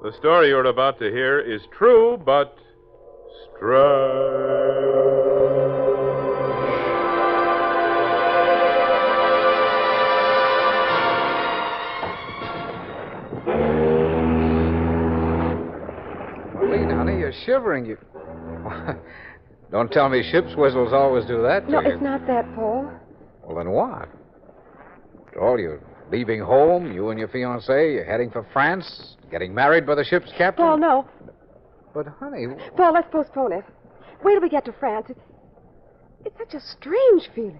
The story you're about to hear is true, but strange. Marlene, honey, you're shivering. You don't tell me ship's whistles always do that to No, you. it's not that, Paul. Well, then what? After all, you're leaving home, you and your fiancé, you're heading for France, getting married by the ship's captain. Paul, no. But, honey... Paul, let's postpone it. Wait till we get to France. It's such a strange feeling.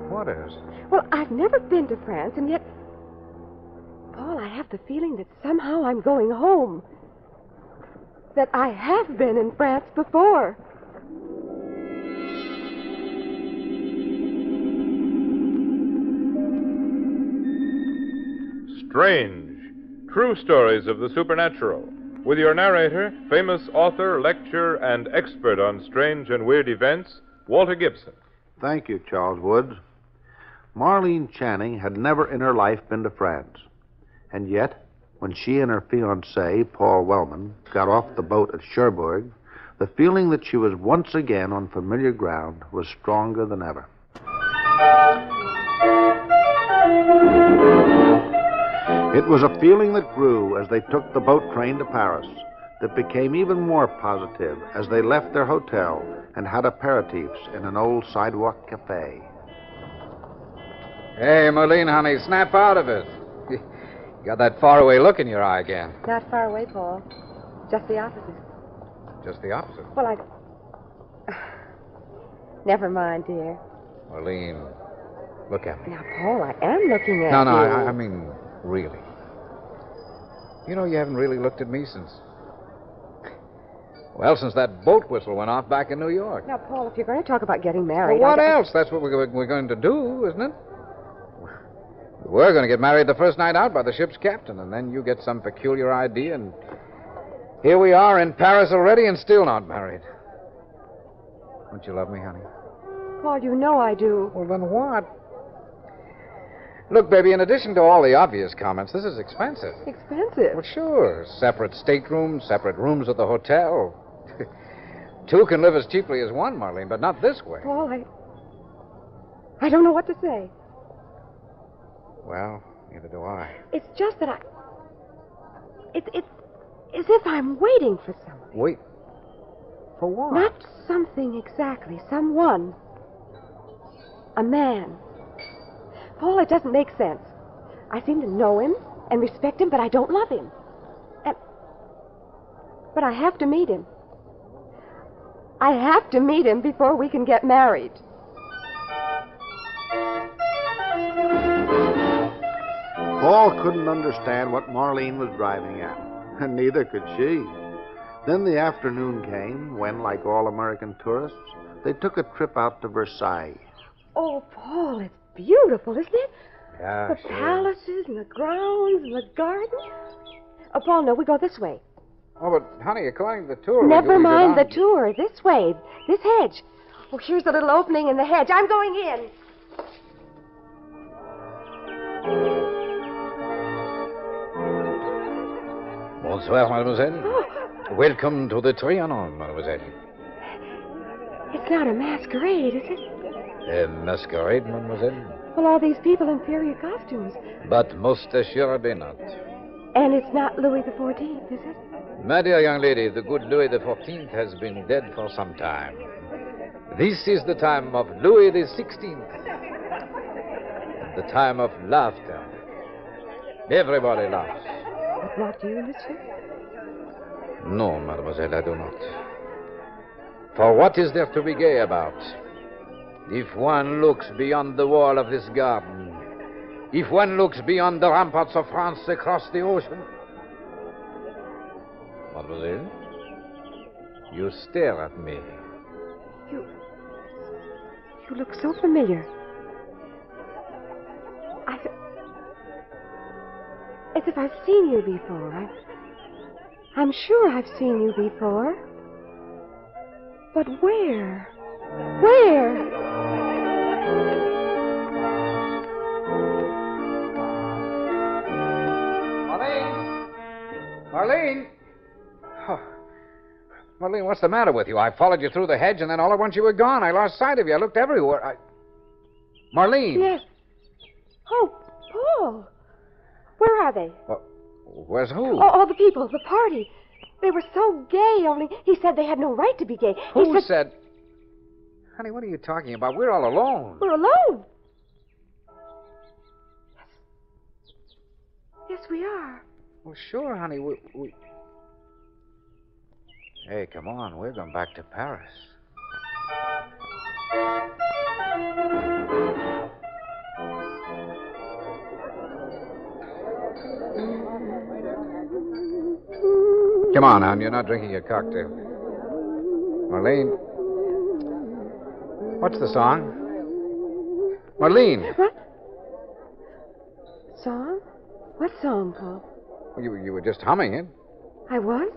What is? Well, I've never been to France, and yet... Paul, I have the feeling that somehow I'm going home. That I have been in France before. Strange. True stories of the supernatural. With your narrator, famous author, lecturer, and expert on strange and weird events, Walter Gibson. Thank you, Charles Woods. Marlene Channing had never in her life been to France. And yet, when she and her fiancé, Paul Wellman, got off the boat at Cherbourg, the feeling that she was once again on familiar ground was stronger than ever. It was a feeling that grew as they took the boat train to Paris, that became even more positive as they left their hotel and had aperitifs in an old sidewalk cafe. Hey, Marlene, honey, snap out of it. You got that faraway look in your eye again. Not far away, Paul. Just the opposite. Just the opposite. Well, Never mind, dear. Marlene, look at me. Now, Paul, I am looking at No, you. I mean, really. You know, you haven't really looked at me since... Well, since that boat whistle went off back in New York. Now, Paul, if you're going to talk about getting married... Well, what else? That's what we're going to do, isn't it? We're going to get married the first night out by the ship's captain, and then you get some peculiar idea, and here we are in Paris already and still not married. Don't you love me, honey? Paul, you know I do. Well, then what? Look, baby, in addition to all the obvious comments, this is expensive. Expensive? Well, sure. Separate staterooms, separate rooms at the hotel. Two can live as cheaply as one, Marlene, but not this way. Paul, I don't know what to say. Well, neither do I. It's just that It's as if I'm waiting for something. Wait. For what? Not something exactly. Someone. A man. Paul, it doesn't make sense. I seem to know him and respect him, but I don't love him. But I have to meet him. I have to meet him before we can get married. Paul couldn't understand what Marlene was driving at, and neither could she. Then the afternoon came when, like all American tourists, they took a trip out to Versailles. Oh, Paul, it's beautiful, isn't it? Yeah, The palaces and the grounds and the garden. Oh, Paul, no, we go this way. Oh, but, honey, according to the tour... Never mind the tour. This way. This hedge. Oh, here's a little opening in the hedge. I'm going in. Bonsoir, mademoiselle. Oh, Welcome to the Trianon, mademoiselle. it's not a masquerade, is it? A masquerade, mademoiselle? Well, all these people in period costumes. But most assuredly not. And it's not Louis XIV, is it? My dear young lady, the good Louis XIV has been dead for some time. This is the time of Louis XVI. The time of laughter. Everybody laughs. But not you, monsieur? No, mademoiselle, I do not. For what is there to be gay about? If one looks beyond the wall of this garden, if one looks beyond the ramparts of France across the ocean... Mademoiselle, you stare at me. You look so familiar. As if I've seen you before. I'm sure I've seen you before. But where? Where? Marlene! Oh. Marlene, what's the matter with you? I followed you through the hedge, and then all at once you were gone. I lost sight of you. I looked everywhere. Marlene! Yes. Oh, Paul. Where are they? Well, where's who? Oh, the people, the party. They were so gay, only he said they had no right to be gay. Who said... Honey, what are you talking about? We're all alone. We're alone. Yes, we are. Well, sure, honey. We... Hey, come on. We're going back to Paris. Come on, hon. You're not drinking your cocktail. Marlene. What's the song? Marlene. What? Song? What song, Paul? You were just humming it. I was?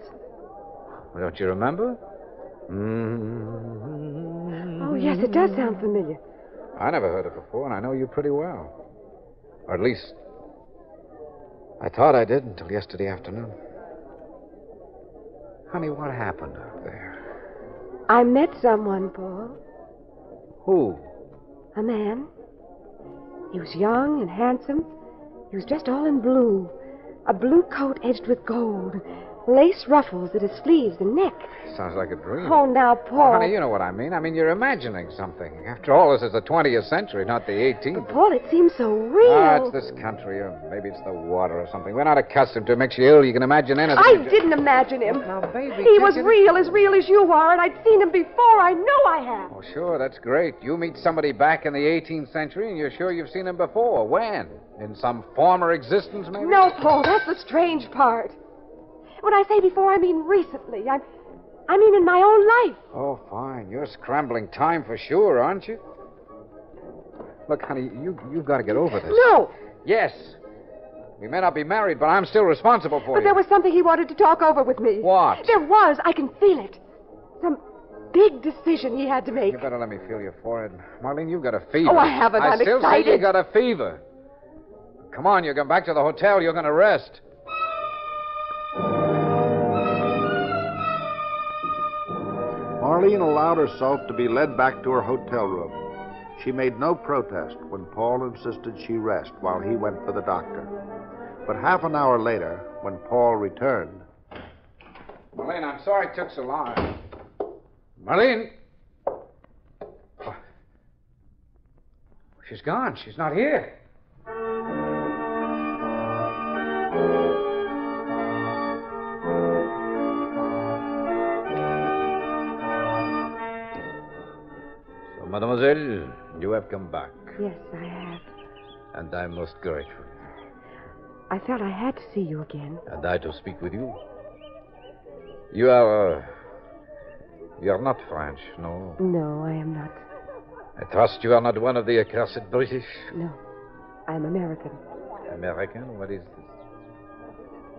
Well, don't you remember? Oh, yes, it does sound familiar. I never heard it before, and I know you pretty well. Or at least, I thought I did until yesterday afternoon. Honey, what happened out there? I met someone, Paul. Who? A man. He was young and handsome. He was dressed all in blue. A blue coat edged with gold. Lace ruffles at his sleeves and neck. Sounds like a dream. Oh, now, Paul. Oh, honey, you know what I mean. I mean, you're imagining something. After all, this is the 20th century, not the 18th. But, Paul, it seems so real. It's this country, or maybe it's the water or something. We're not accustomed to it. It makes you ill. You can imagine anything. I didn't imagine him. Now, baby, He was real as you are, and I'd seen him before. I know I have. Oh, sure, that's great. You meet somebody back in the 18th century, and you're sure you've seen him before. When? In some former existence, maybe? No, Paul, that's the strange part. When I say before, I mean recently. I mean in my own life. Oh, fine. You're scrambling time for sure, aren't you? Look, honey, you've got to get over this. No. Yes. We may not be married, but I'm still responsible for But you. there was something he wanted to talk over with me. What? There was. I can feel it. Some big decision he had to make. You better let me feel your forehead. Marlene, you've got a fever. Oh, I haven't. I'm still excited. say you got a fever. Come on, you're going back to the hotel. You're going to rest. Marlene allowed herself to be led back to her hotel room. She made no protest when Paul insisted she rest while he went for the doctor. But half an hour later, when Paul returned... Marlene, I'm sorry it took so long. Marlene! Oh. She's gone. She's not here. Mademoiselle, you have come back. Yes, I have. And I'm most grateful. I felt I had to see you again. And I to speak with you. You are not French, no? No, I am not. I trust you are not one of the accursed British? No, I'm American. American? What is this?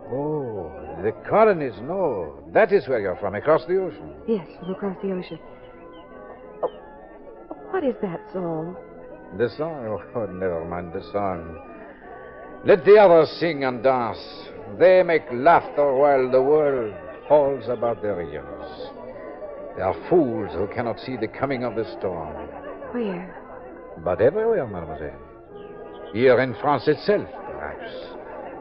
Oh, the colonies, no. That is where you're from, across the ocean. Yes, from across the ocean. What is that song? The song? Oh, never mind the song. Let the others sing and dance. They make laughter while the world falls about their ears. They are fools who cannot see the coming of the storm. Where? But everywhere, mademoiselle. Here in France itself, perhaps.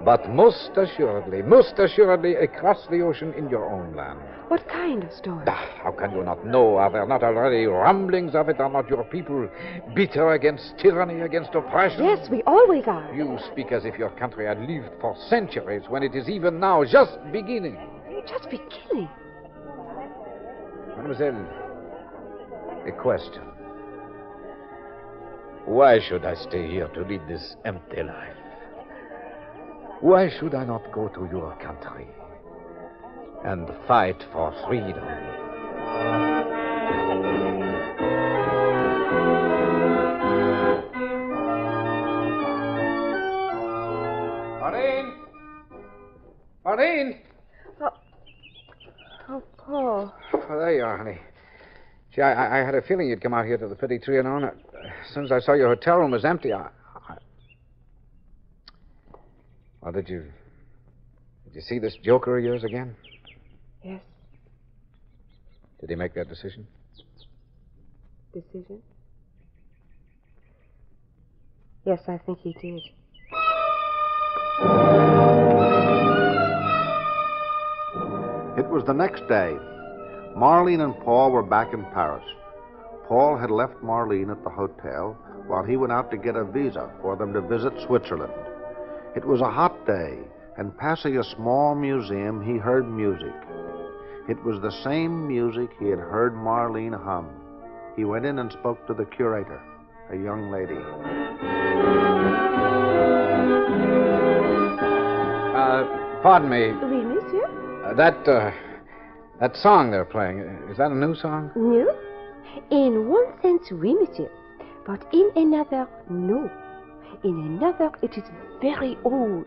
But most assuredly across the ocean in your own land. What kind of storm? How can you not know? Are there not already rumblings of it? Are not your people bitter against tyranny, against oppression? Yes, we always are. You speak as if your country had lived for centuries, when it is even now just beginning. Just beginning? Mademoiselle, a question. Why should I stay here to lead this empty life? Why should I not go to your country and fight for freedom? Marlene! Marlene! Oh, Paul. Oh, there you are, honey. Gee, I had a feeling you'd come out here to the Petit Trianon. As soon as I saw your hotel room was empty, Well, did you Did you see this joker of yours again? Yes. Did he make that decision? Decision? Yes, I think he did. It was the next day. Marlene and Paul were back in Paris. Paul had left Marlene at the hotel while he went out to get a visa for them to visit Switzerland. It was a hot day, and passing a small museum, he heard music. It was the same music he had heard Marlene hum. He went in and spoke to the curator, a young lady. Pardon me. Oui, monsieur? That song they're playing, is that a new song? New? In one sense, oui, monsieur. But in another, no. In another, it is very old.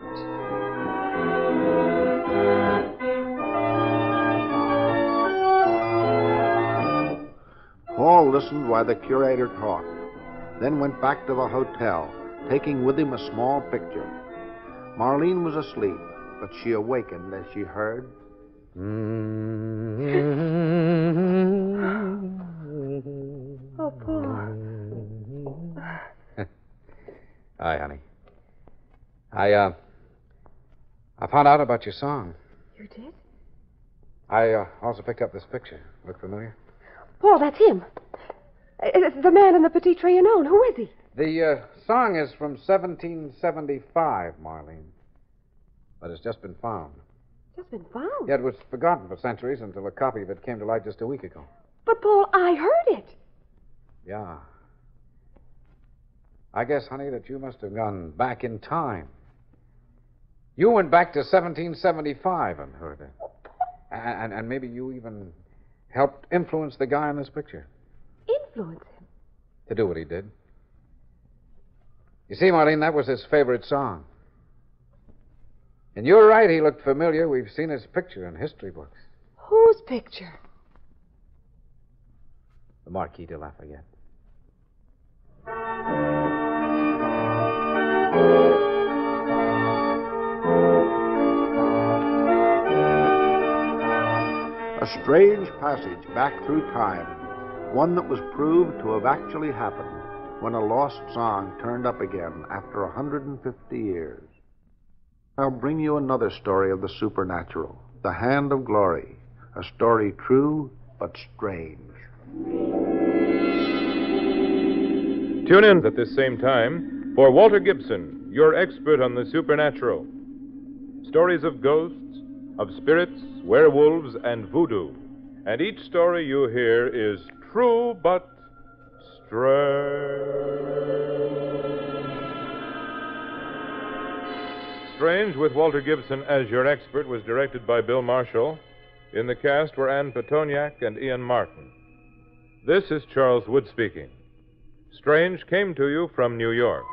Paul listened while the curator talked, then went back to the hotel, taking with him a small picture. Marlene was asleep, but she awakened as she heard. Oh, Paul. Hi, honey. I found out about your song. You did? I also picked up this picture. Look familiar? Paul, that's him. It's the man in the Petit Trianon. Who is he? The song is from 1775, Marlene. But it's just been found. Just been found. Yeah, it was forgotten for centuries until a copy of it came to light just a week ago. But, Paul, I heard it. Yeah. I guess, honey, that you must have gone back in time. You went back to 1775 and heard it. And maybe you even helped influence the guy in this picture. Influence him? To do what he did. You see, Marlene, that was his favorite song. And you're right, he looked familiar. We've seen his picture in history books. Whose picture? The Marquis de Lafayette. A strange passage back through time, one that was proved to have actually happened when a lost song turned up again after 150 years. I'll bring you another story of the supernatural, The Hand of Glory, a story true but strange. Tune in at this same time for Walter Gibson, your expert on the supernatural. Stories of ghosts, of spirits, werewolves, and voodoo. And each story you hear is true but strange. Strange, with Walter Gibson as your expert, was directed by Bill Marshall. In the cast were Ann Petoniak and Ian Martin. This is Charles Wood speaking. Strange came to you from New York.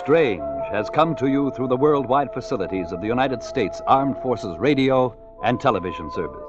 Strange has come to you through the worldwide facilities of the United States Armed Forces Radio and Television Service.